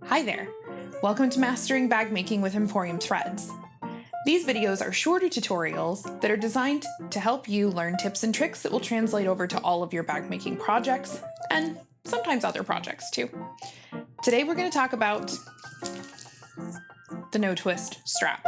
Hi there! Welcome to Mastering Bag Making with Emporium Threads. These videos are shorter tutorials that are designed to help you learn tips and tricks that will translate over to all of your bag making projects and sometimes other projects too. Today we're going to talk about the no-twist strap.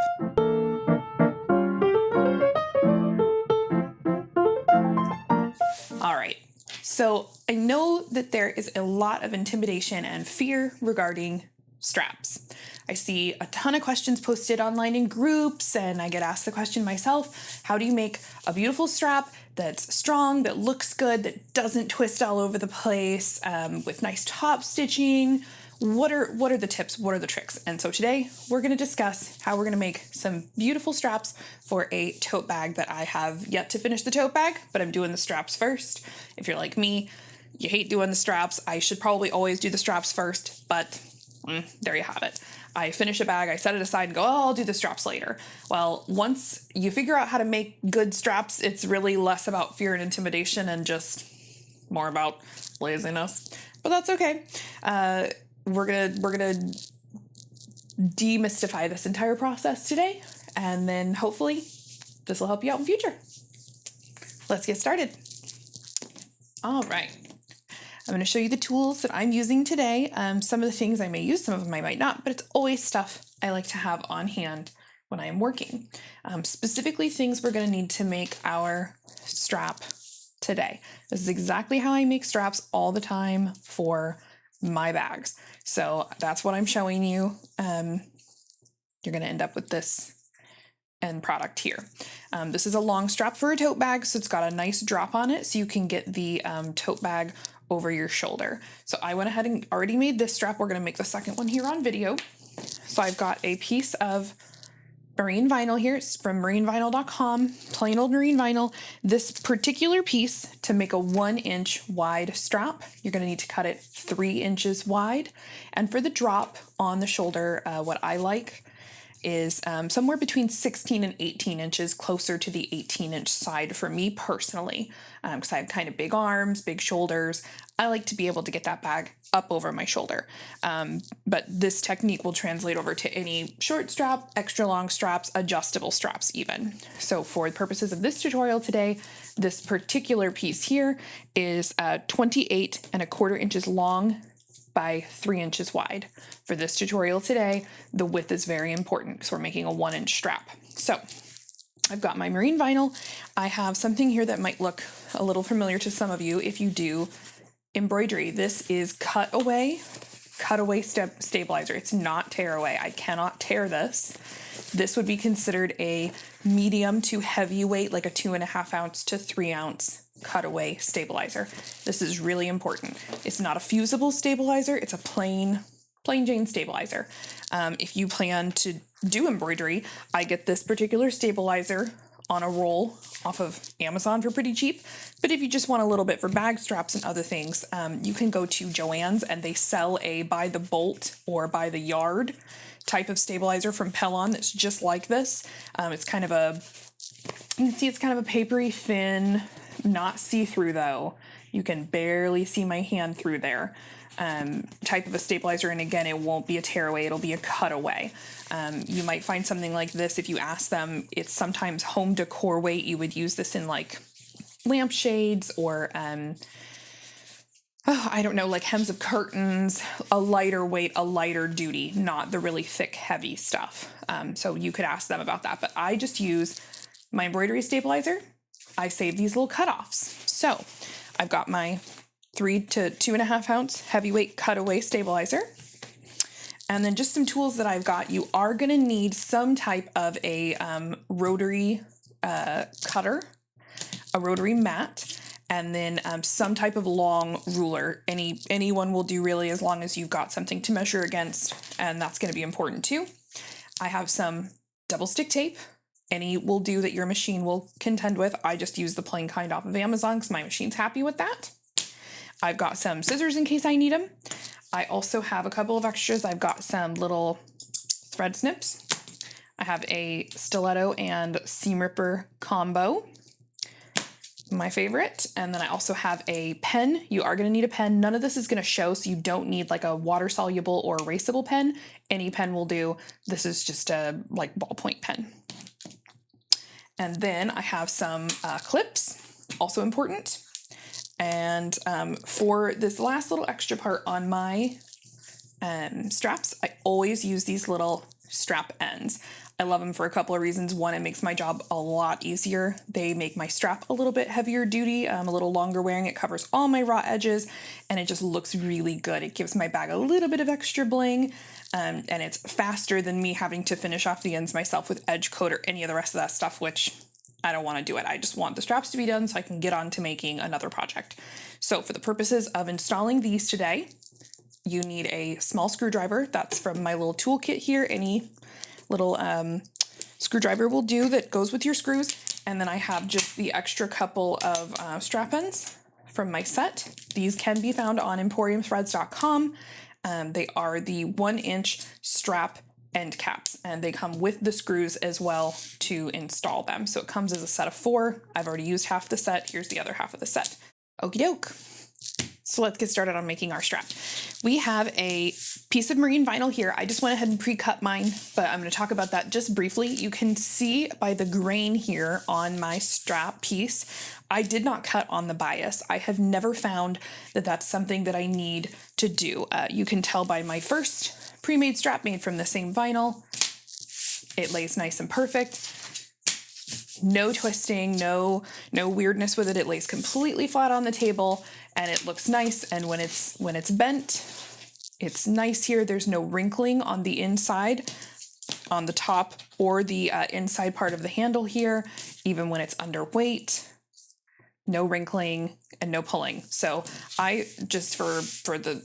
All right, so I know that there is a lot of intimidation and fear regarding straps. I see a ton of questions posted online in groups, and I get asked the question myself, how do you make a beautiful strap that's strong, that looks good, that doesn't twist all over the place, with nice top stitching? What are the tips? What are the tricks? And so today we're going to discuss how we're going to make some beautiful straps for a tote bag that I have yet to finish the tote bag, but I'm doing the straps first. If you're like me, you hate doing the straps. I should probably always do the straps first, but there you have it. I finish a bag, I set it aside and go, oh, I'll do the straps later. Well, once you figure out how to make good straps, it's really less about fear and intimidation and just more about laziness. But that's okay. We're gonna demystify this entire process today, and then hopefully this will help you out in future. Let's get started. All right. I'm going to show you the tools that I'm using today. Some of the things I may use, some of them I might not, but it's always stuff I like to have on hand when I am working. Specifically things we're going to need to make our strap today. This is exactly how I make straps all the time for my bags. So that's what I'm showing you. You're going to end up with this end product here. This is a long strap for a tote bag, so it's got a nice drop on it so you can get the tote bag over your shoulder. So I went ahead and already made this strap. We're going to make the second one here on video. So I've got a piece of marine vinyl here. It's from marinevinyl.com, plain old marine vinyl. This particular piece, to make a 1-inch wide strap, you're going to need to cut it 3 inches wide. And for the drop on the shoulder, what I like is somewhere between 16 and 18 inches, closer to the 18-inch side for me personally, because I have kind of big arms, big shoulders. I like to be able to get that bag up over my shoulder. But this technique will translate over to any short strap, extra long straps, adjustable straps even. So for the purposes of this tutorial today, this particular piece here is 28¼ inches long by 3 inches wide. For this tutorial today, the width is very important because we're making a 1-inch strap. So I've got my marine vinyl. I have something here that might look a little familiar to some of you if you do embroidery. This is cutaway stabilizer. It's not tear away. I cannot tear this. This would be considered a medium to heavyweight, like a 2.5 ounce to 3 ounce cutaway stabilizer. This is really important. It's not a fusible stabilizer. It's a plain Jane stabilizer. If you plan to do embroidery, I get this particular stabilizer on a roll off of Amazon for pretty cheap. But if you just want a little bit for bag straps and other things, you can go to Joann's and they sell a by the bolt or by the yard type of stabilizer from Pellon that's just like this. It's kind of you can see it's kind of a papery thin, not see-through though. You can barely see my hand through there. Type of a stabilizer, and again, it won't be a tearaway, it'll be a cutaway. You might find something like this if you ask them. It's sometimes home decor weight. You would use this in like lampshades or I don't know, like hems of curtains, a lighter weight, a lighter duty, not the really thick, heavy stuff. So you could ask them about that, but I just use my embroidery stabilizer. I save these little cutoffs. So I've got my 3 to 2.5 ounce heavyweight cutaway stabilizer. And then just some tools that I've got. You are going to need some type of a rotary cutter, a rotary mat, and then some type of long ruler. Anyone will do really, as long as you've got something to measure against, and that's going to be important too. I have some double stick tape. Any will do that your machine will contend with. I just use the plain kind off of Amazon because my machine's happy with that. I've got some scissors in case I need them. I also have a couple of extras. I've got some little thread snips. I have a stiletto and seam ripper combo. my favorite. And then I also have a pen. You are going to need a pen. None of this is going to show, so you don't need like a water soluble or erasable pen. Any pen will do. This is just a like ballpoint pen. And then I have some clips, also important. And for this last little extra part on my straps, I always use these little strap ends. I love them for a couple of reasons. One, it makes my job a lot easier. They make my strap a little bit heavier duty, a little longer wearing. It covers all my raw edges, and it just looks really good. It gives my bag a little bit of extra bling, and it's faster than me having to finish off the ends myself with edge coat or any of the rest of that stuff, which I don't want to do it. I just want the straps to be done so I can get on to making another project. So for the purposes of installing these today, you need a small screwdriver. That's from my little toolkit here. Any little screwdriver will do that goes with your screws. And then I have just the extra couple of strap ends from my set. These can be found on emporiumthreads.com. They are the 1-inch strap end caps, and they come with the screws as well to install them. So it comes as a set of 4. I've already used half the set. Here's the other half of the set. Okie doke. So let's get started on making our strap. We have a piece of marine vinyl here. I just went ahead and pre-cut mine, but I'm going to talk about that just briefly. You can see by the grain here on my strap piece, I did not cut on the bias. I have never found that that's something that I need to do. You can tell by my first pre-made strap made from the same vinyl. It lays nice and perfect. No twisting, no weirdness with it. It lays completely flat on the table and it looks nice. And when it's bent, it's nice here. There's no wrinkling on the inside, on the top or the inside part of the handle here, even when it's underweight. No wrinkling and no pulling. So I just for the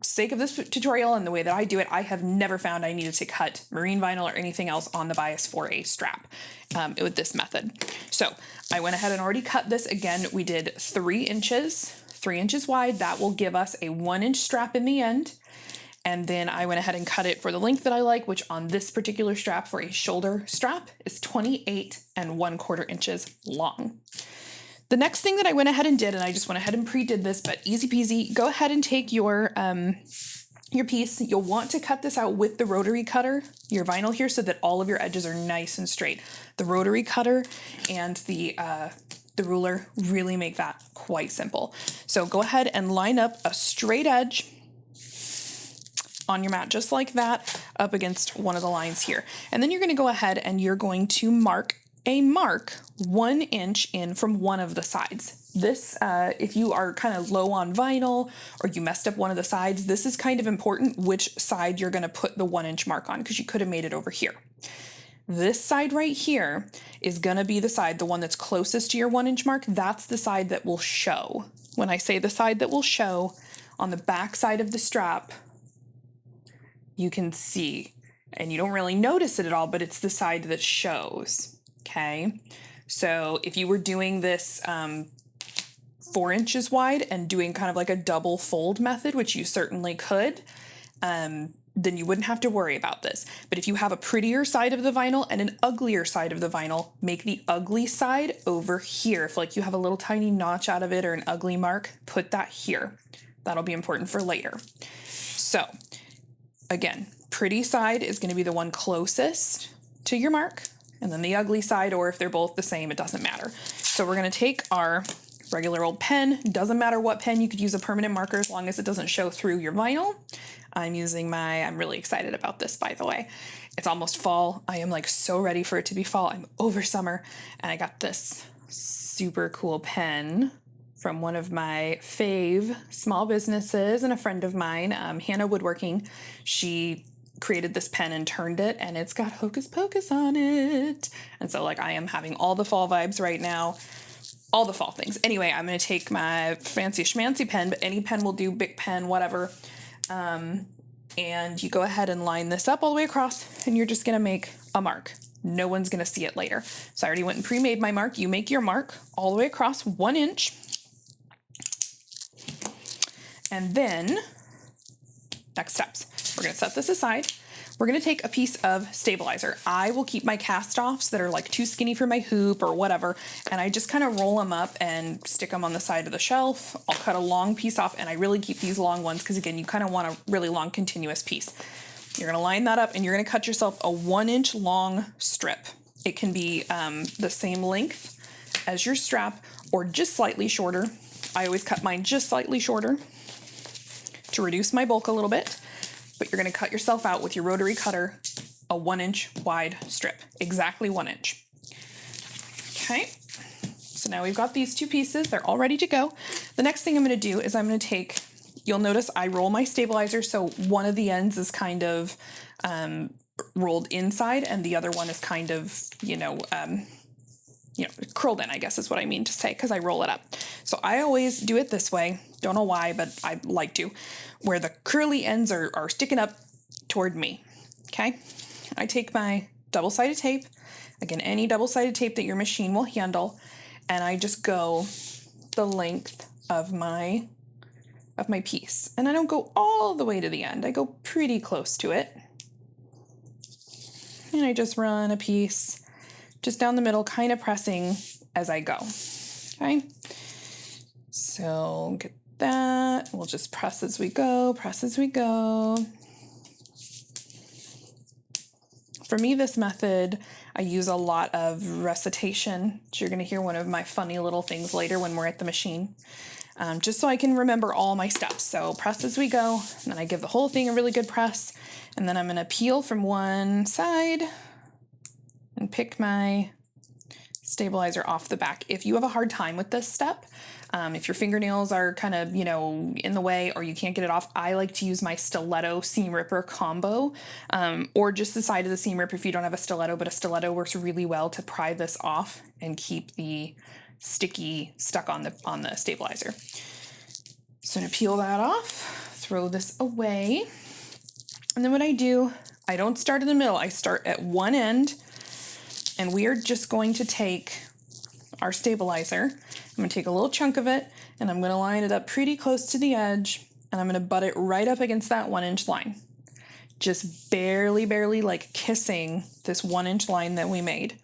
sake of this tutorial and the way that I do it, I have never found I needed to cut marine vinyl or anything else on the bias for a strap with this method. So I went ahead and already cut this. Again, we did 3 inches wide. That will give us a 1-inch strap in the end. And then I went ahead and cut it for the length that I like, which on this particular strap for a shoulder strap is 28 1/4 inches long. The next thing that I went ahead and did, and I just went ahead and pre-did this, but easy peasy, go ahead and take your piece. You'll want to cut this out with the rotary cutter, your vinyl here, so that all of your edges are nice and straight. The rotary cutter and the ruler really make that quite simple. So go ahead and line up a straight edge on your mat, just like that, up against one of the lines here. And then you're going to go ahead and you're going to mark 1 inch in from one of the sides. This, if you are kind of low on vinyl or you messed up one of the sides, this is kind of important which side you're going to put the 1-inch mark on, because you could have made it over here. This side right here is going to be the side, the one that's closest to your 1-inch mark. That's the side that will show. When I say the side that will show, on the back side of the strap, you can see, and you don't really notice it at all, but it's the side that shows. Okay, so if you were doing this 4 inches wide and doing kind of like a double fold method, which you certainly could, then you wouldn't have to worry about this. But if you have a prettier side of the vinyl and an uglier side of the vinyl, make the ugly side over here. If like you have a little tiny notch out of it or an ugly mark, put that here. That'll be important for later. So again, pretty side is going to be the one closest to your mark. And then the ugly side, or if they're both the same, it doesn't matter. So we're going to take our regular old pen. Doesn't matter what pen. You could use a permanent marker as long as it doesn't show through your vinyl. I'm really excited about this, by the way. It's almost fall. I am like so ready for it to be fall. I'm over summer. And I got this super cool pen from one of my fave small businesses and a friend of mine, Hannah Woodworking. She created this pen and turned it, and it's got Hocus Pocus on it. And so like I am having all the fall vibes right now, all the fall things. Anyway, I'm going to take my fancy schmancy pen, but any pen will do, Bic pen, whatever. And you go ahead and line this up all the way across, and you're just going to make a mark. No one's going to see it later. So I already went and pre-made my mark. You make your mark all the way across 1 inch. And then next steps, we're going to set this aside. we're gonna take a piece of stabilizer. I will keep my cast-offs that are like too skinny for my hoop or whatever, and I just kind of roll them up and stick them on the side of the shelf. I'll cut a long piece off, and I really keep these long ones because again, you kind of want a really long continuous piece. You're gonna line that up and you're gonna cut yourself a 1-inch long strip. It can be the same length as your strap or just slightly shorter. I always cut mine just slightly shorter to reduce my bulk a little bit, but you're gonna cut yourself out with your rotary cutter a 1-inch wide strip, exactly 1 inch. Okay, so now we've got these two pieces, they're all ready to go. The next thing I'm gonna do is I'm gonna take, you'll notice I roll my stabilizer so one of the ends is kind of rolled inside and the other one is kind of, curled in, I guess is what I mean to say, because I roll it up. So I always do it this way. Don't know why, but I like to, where the curly ends are sticking up toward me. Okay. I take my double-sided tape, again, any double-sided tape that your machine will handle, and I just go the length of my piece. And I don't go all the way to the end. I go pretty close to it. And I just run a piece just down the middle, kind of pressing as I go. Okay. So get that. We'll just press as we go, press as we go. For me, this method, I use a lot of recitation. So you're going to hear one of my funny little things later when we're at the machine. Just so I can remember all my steps. So press as we go, and then I give the whole thing a really good press, and then I'm going to peel from one side and pick my stabilizer off the back. If you have a hard time with this step, if your fingernails are kind of, in the way or you can't get it off, I like to use my stiletto seam ripper combo, or just the side of the seam ripper if you don't have a stiletto, but a stiletto works really well to pry this off and keep the sticky stuck on the stabilizer. So I'm gonna peel that off, throw this away. And then what I do, I don't start in the middle, I start at one end, and we are just going to take our stabilizer. I'm gonna take a little chunk of it and I'm gonna line it up pretty close to the edge, and I'm gonna butt it right up against that 1-inch line. Just barely like kissing this 1-inch line that we made.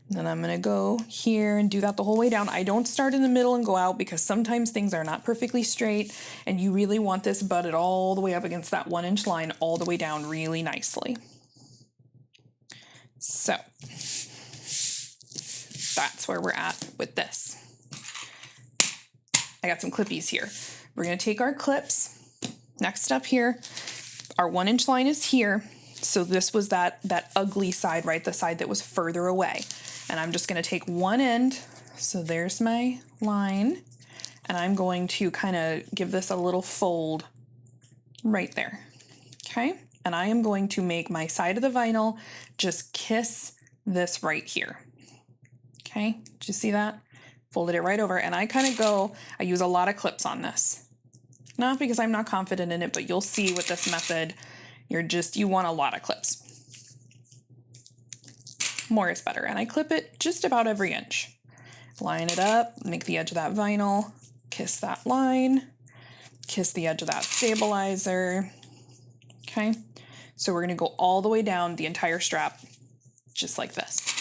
And then I'm gonna go here and do that the whole way down. I don't start in the middle and go out because sometimes things are not perfectly straight and you really want this butted all the way up against that 1-inch line all the way down really nicely. So that's where we're at with this. I got some clippies here. We're gonna take our clips. Next up here, our 1-inch line is here. So this was that ugly side, right? The side that was further away. And I'm just gonna take one end. So there's my line. And I'm going to kind of give this a little fold right there. Okay. And I am going to make my side of the vinyl just kiss this right here. Okay. Did you see that? Folded it right over. And I kind of go, I use a lot of clips on this. Not because I'm not confident in it, but you'll see with this method, you want a lot of clips. More is better. And I clip it just about every inch. Line it up, make the edge of that vinyl, kiss that line, kiss the edge of that stabilizer. Okay. So we're going to go all the way down the entire strap, just like this.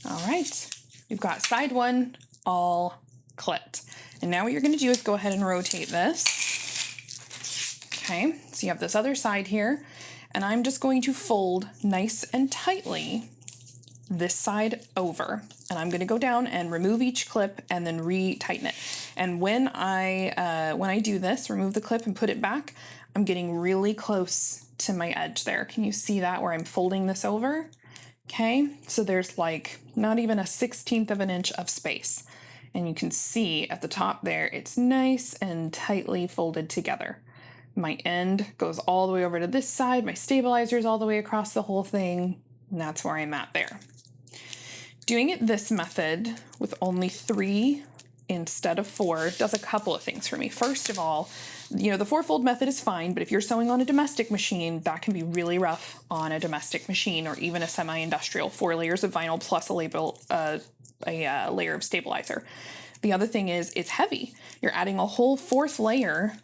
All right, we've got side one all clipped. And now what you're going to do is go ahead and rotate this. Okay, so you have this other side here, and I'm just going to fold nice and tightly this side over. And I'm going to go down and remove each clip and then re-tighten it. And when I do this, remove the clip and put it back, I'm getting really close to my edge there. Can you see that where I'm folding this over? Okay, so there's like not even a 1/16 of an inch of space. And you can see at the top there, it's nice and tightly folded together. My end goes all the way over to this side. My stabilizer is all the way across the whole thing. And that's where I'm at there. Doing it this method with only 3 instead of 4 does a couple of things for me. First of all, you know, the 4-fold method is fine, but if you're sewing on a domestic machine, that can be really rough on a domestic machine or even a semi-industrial. 4 layers of vinyl plus a layer of stabilizer. The other thing is it's heavy. You're adding a whole 4th layer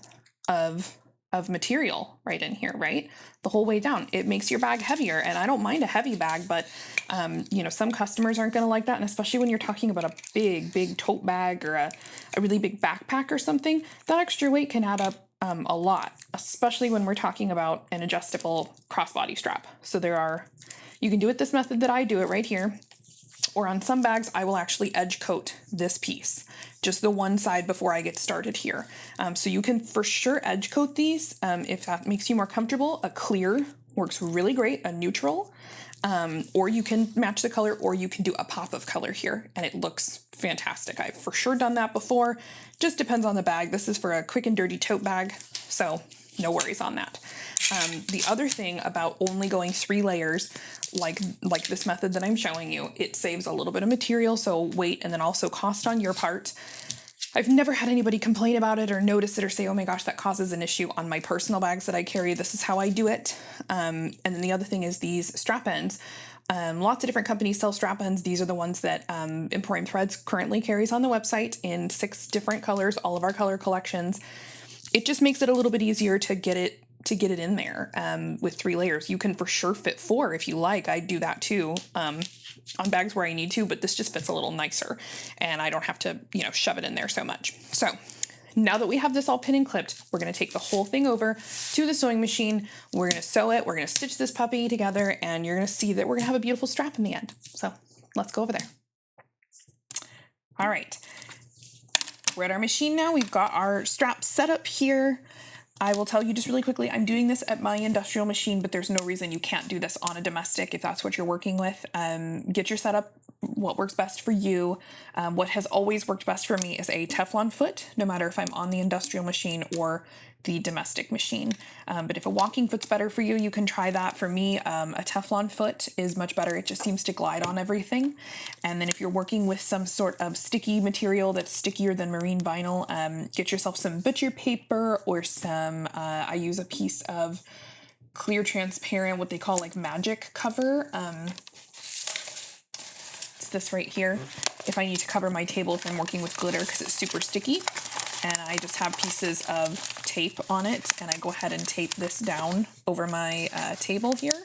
of material right in here, right? The whole way down. It makes your bag heavier, and I don't mind a heavy bag, but you know, some customers aren't going to like that, and especially when you're talking about a big tote bag or a really big backpack or something, that extra weight can add up a lot, especially when we're talking about an adjustable crossbody strap. So you can do it this method that I do it right here, or on some bags, I will actually edge coat this piece, just the one side before I get started here. So you can for sure edge coat these if that makes you more comfortable. A clear works really great, a neutral, or you can match the color, or you can do a pop of color here, and it looks fantastic. I've for sure done that before. Just depends on the bag. This is for a quick and dirty tote bag, so no worries on that. The other thing about only going 3 layers, like this method that I'm showing you, it saves a little bit of material, so weight and then also cost on your part. I've never had anybody complain about it or notice it or say, oh my gosh, that causes an issue on my personal bags that I carry. This is how I do it. And then the other thing is these strap ends. Lots of different companies sell strap ends. These are the ones that Emporium Threads currently carries on the website in 6 different colors, all of our color collections. It just makes it a little bit easier to get it in there with 3 layers. You can for sure fit 4 if you like. I do that too on bags where I need to, but this just fits a little nicer and I don't have to, you know, shove it in there so much. So now that we have this all pinned and clipped, we're going to take the whole thing over to the sewing machine. We're going to sew it. We're going to stitch this puppy together, and you're going to see that we're going to have a beautiful strap in the end. So let's go over there. All right. We're at our machine now. We've got our strap set up here. I will tell you just really quickly, I'm doing this at my industrial machine, but there's no reason you can't do this on a domestic if that's what you're working with. Get your setup, what works best for you. What has always worked best for me is a Teflon foot, no matter if I'm on the industrial machine or the domestic machine. But if a walking foot's better for you, you can try that. For me, a Teflon foot is much better. It just seems to glide on everything. And then if you're working with some sort of sticky material that's stickier than marine vinyl, get yourself some butcher paper or some, I use a piece of clear transparent, what they call like magic cover. It's this right here. If I need to cover my table, if I'm working with glitter, because it's super sticky. And I just have pieces of tape on it, and I go ahead and tape this down over my table here,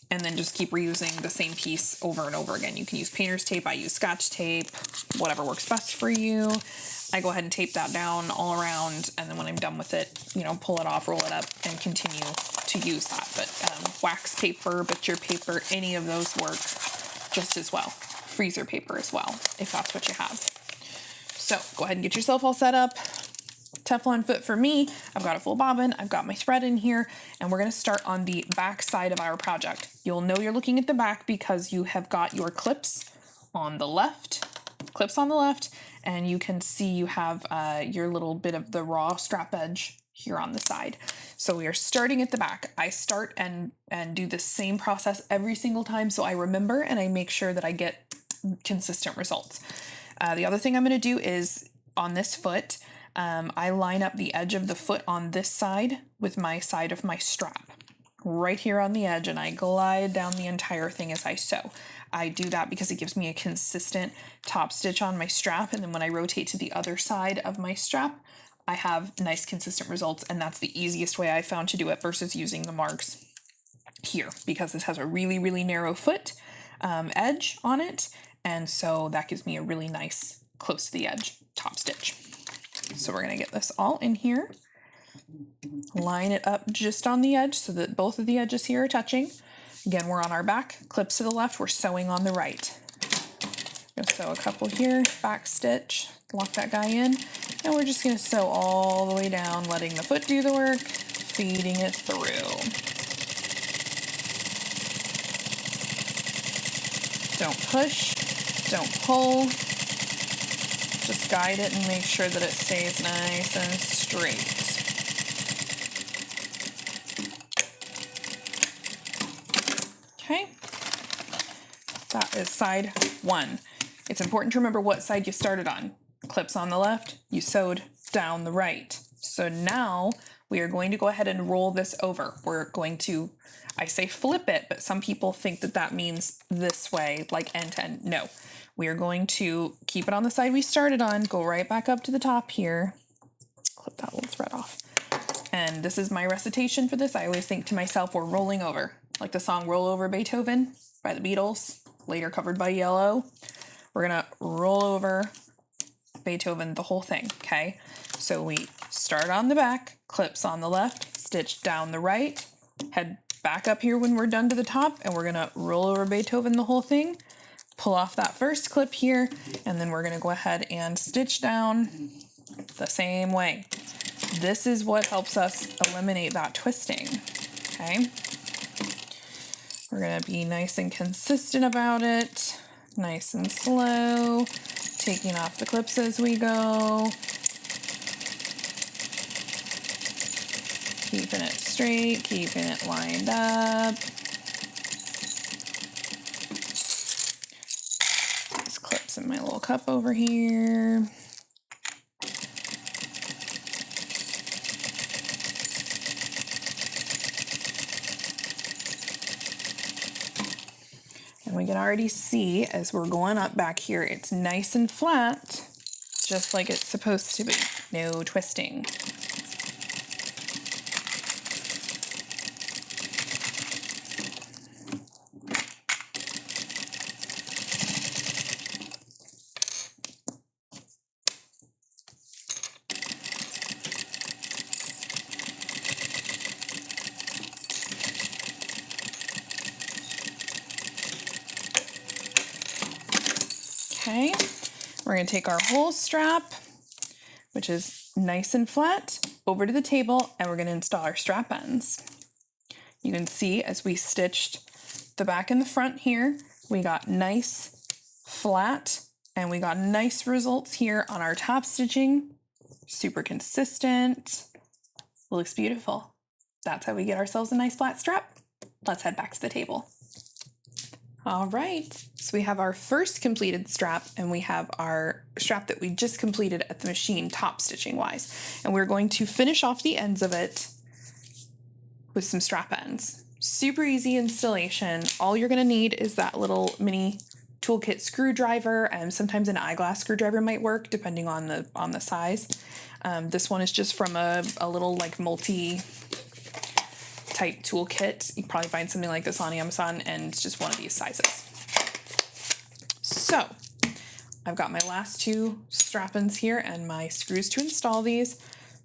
and then just keep reusing the same piece over and over again. You can use painter's tape, I use Scotch tape, whatever works best for you. I go ahead and tape that down all around, and then when I'm done with it, you know, pull it off, roll it up, and continue to use that. But wax paper, butcher paper, any of those work just as well. Freezer paper as well, if that's what you have. So go ahead and get yourself all set up. Teflon foot for me. I've got a full bobbin. I've got my thread in here, and we're going to start on the back side of our project. You'll know you're looking at the back because you have got your clips on the left, and you can see you have your little bit of the raw strap edge here on the side. So we are starting at the back. I start and do the same process every single time so I remember and I make sure that I get consistent results. The other thing I'm going to do is on this foot, I line up the edge of the foot on this side with my side of my strap right here on the edge, and I glide down the entire thing as I sew. I do that because it gives me a consistent top stitch on my strap, and then when I rotate to the other side of my strap, I have nice consistent results, and that's the easiest way I found to do it versus using the marks here, because this has a really, really narrow foot edge on it. And so that gives me a really nice close to the edge top stitch. So we're going to get this all in here, line it up just on the edge so that both of the edges here are touching. Again, we're on our back, clips to the left, we're sewing on the right. Going to sew a couple here, back stitch, lock that guy in, and we're just going to sew all the way down, letting the foot do the work, feeding it through. Don't push. Don't pull, just guide it and make sure that it stays nice and straight. Okay, that is side 1. It's important to remember what side you started on. clips on the left, you sewed down the right. So now we are going to go ahead and roll this over. We're going to, I say flip it, but some people think that that means this way, like end to end. No, we are going to keep it on the side we started on, go right back up to the top here, clip that little thread off. And this is my recitation for this. I always think to myself, we're rolling over, like the song Roll Over Beethoven by the Beatles, later covered by Yellow. We're gonna roll over Beethoven, the whole thing, okay? So we start on the back, clips on the left, stitch down the right, head back up here when we're done to the top, and we're gonna roll over Beethoven, the whole thing, pull off that first clip here, and then we're gonna go ahead and stitch down the same way. This is what helps us eliminate that twisting, okay? We're gonna be nice and consistent about it, nice and slow, taking off the clips as we go, keeping it straight, keeping it lined up. These clips in my little cup over here. And we can already see as we're going up back here, it's nice and flat, just like it's supposed to be. No twisting. Okay, we're going to take our whole strap, which is nice and flat, over to the table, and we're going to install our strap ends. You can see as we stitched the back and the front here, we got nice, flat, and we got nice results here on our top stitching. Super consistent. Looks beautiful. That's how we get ourselves a nice flat strap. Let's head back to the table. All right, so we have our first completed strap, and we have our strap that we just completed at the machine top stitching wise. And we're going to finish off the ends of it with some strap ends. Super easy installation. All you're gonna need is that little mini toolkit screwdriver, and sometimes an eyeglass screwdriver might work depending on the size. This one is just from a little like multi type toolkit. You can probably find something like this on Amazon, and it's just one of these sizes. So I've got my last two strap-ins here and my screws to install these.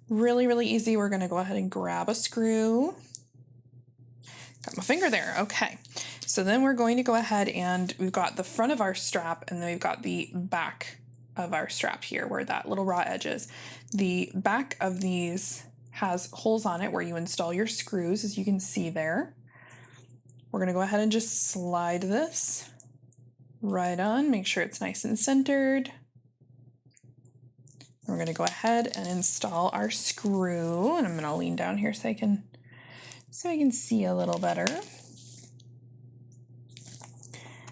Really, really easy. We're gonna go ahead and grab a screw. Got my finger there, okay. So then we're going to go ahead and we've got the front of our strap, and then we've got the back of our strap here where that little raw edge is. The back of these has holes on it where you install your screws, as you can see there. We're gonna go ahead and just slide this right on, make sure it's nice and centered. We're gonna go ahead and install our screw, and I'm gonna lean down here so I can see a little better.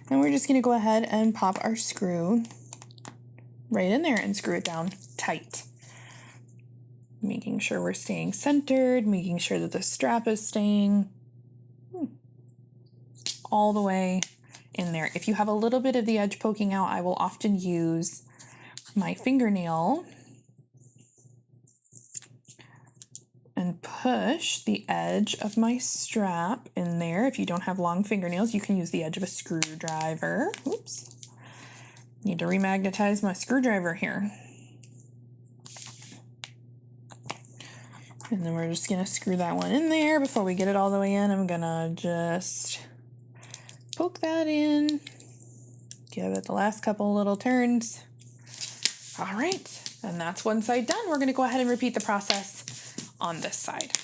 And we're just gonna go ahead and pop our screw right in there and screw it down tight. Making sure we're staying centered, making sure that the strap is staying all the way in there. If you have a little bit of the edge poking out, I will often use my fingernail and push the edge of my strap in there. If you don't have long fingernails, you can use the edge of a screwdriver. Oops. Need to remagnetize my screwdriver here. And then we're just gonna screw that one in there. Before we get it all the way in, I'm gonna just poke that in, give it the last couple little turns. All right, and that's one side done. We're gonna go ahead and repeat the process on this side.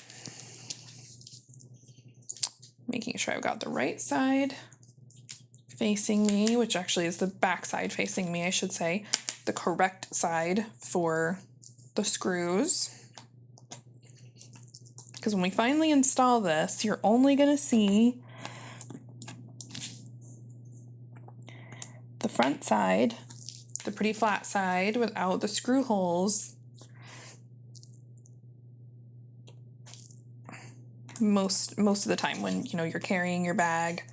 Making sure I've got the right side facing me, which actually is the back side facing me, I should say, the correct side for the screws. Because when we finally install this, you're only gonna see the front side the pretty flat side without the screw holes. Most of the time when you're carrying your bag,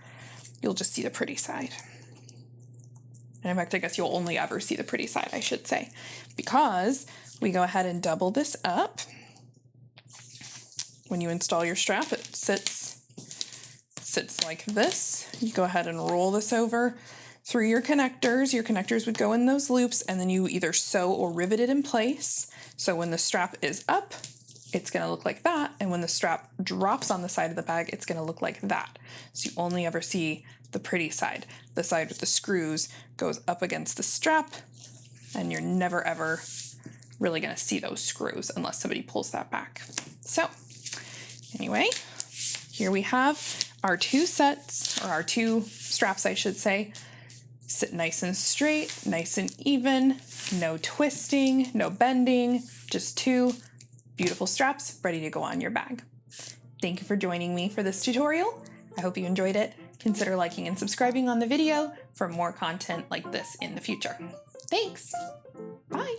you'll just see the pretty side. And in fact, I guess you'll only ever see the pretty side, I should say, because we go ahead and double this up. When you install your strap, it sits like this. You go ahead and roll this over through your connectors. Your connectors would go in those loops, and then you either sew or rivet it in place. So when the strap is up, it's going to look like that. And when the strap drops on the side of the bag, it's going to look like that. So you only ever see the pretty side. The side with the screws goes up against the strap, and you're never ever really going to see those screws unless somebody pulls that back. So anyway, here we have our two sets, or our two straps, I should say. Sit nice and straight, nice and even, no twisting, no bending, just two beautiful straps ready to go on your bag. Thank you for joining me for this tutorial. I hope you enjoyed it. Consider liking and subscribing on the video for more content like this in the future. Thanks. Bye.